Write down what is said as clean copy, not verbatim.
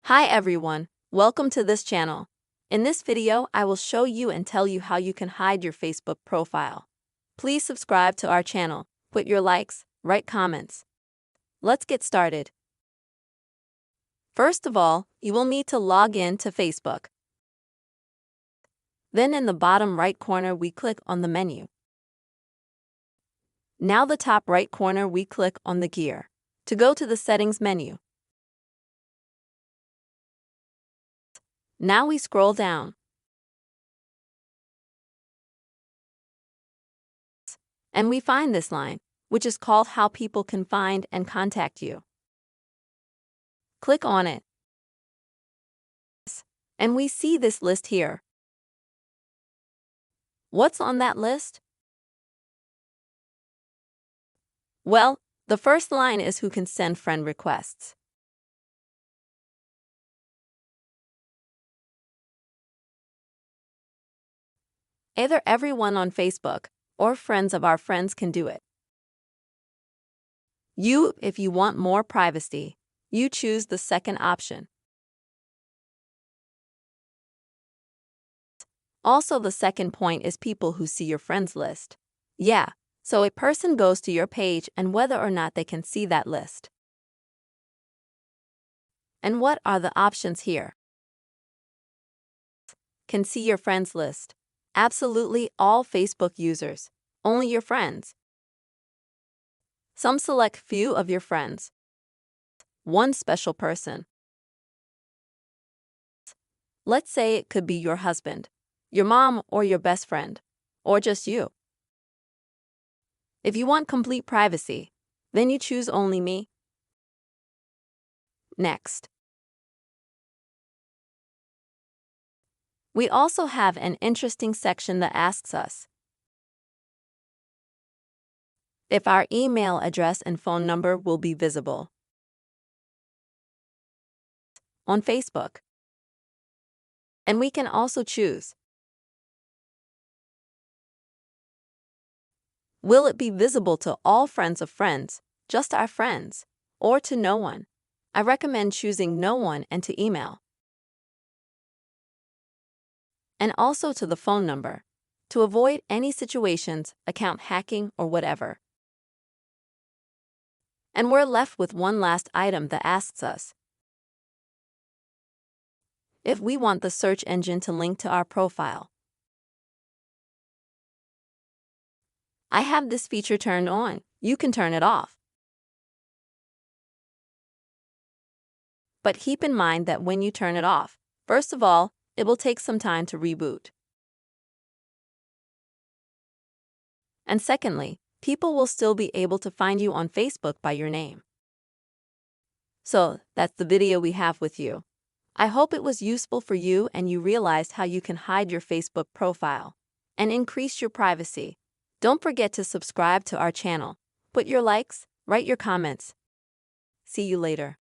Hi everyone, welcome to this channel. In this video, I will show you and tell you how you can hide your Facebook profile. Please subscribe to our channel, put your likes, write comments. Let's get started. First of all, you will need to log in to Facebook. Then in the bottom right corner, we click on the menu. Now the top right corner, we click on the gear to go to the settings menu. Now we scroll down. And we find this line, which is called How People Can Find and Contact You. Click on it. And we see this list here. What's on that list? Well, the first line is who can send friend requests. Either everyone on Facebook or friends of our friends can do it. You, if you want more privacy, you choose the second option. Also, the second point is people who see your friends list. Yeah, so a person goes to your page and whether or not they can see that list. And what are the options here? Can see your friends list. Absolutely all Facebook users. Only your friends. Some select few of your friends. One special person. Let's say it could be your husband, your mom, or your best friend, or just you. If you want complete privacy, then you choose Only Me. Next. We also have an interesting section that asks us if our email address and phone number will be visible on Facebook. And we can also choose, will it be visible to all friends of friends, just our friends, or to no one? I recommend choosing no one and to email. And also to the phone number, to avoid any situations, account hacking or whatever. And we're left with one last item that asks us if we want the search engine to link to our profile. I have this feature turned on. You can turn it off. But keep in mind that when you turn it off, first of all, it will take some time to reboot. And secondly, people will still be able to find you on Facebook by your name. So, that's the video we have with you. I hope it was useful for you and you realized how you can hide your Facebook profile and increase your privacy. Don't forget to subscribe to our channel, put your likes, write your comments. See you later.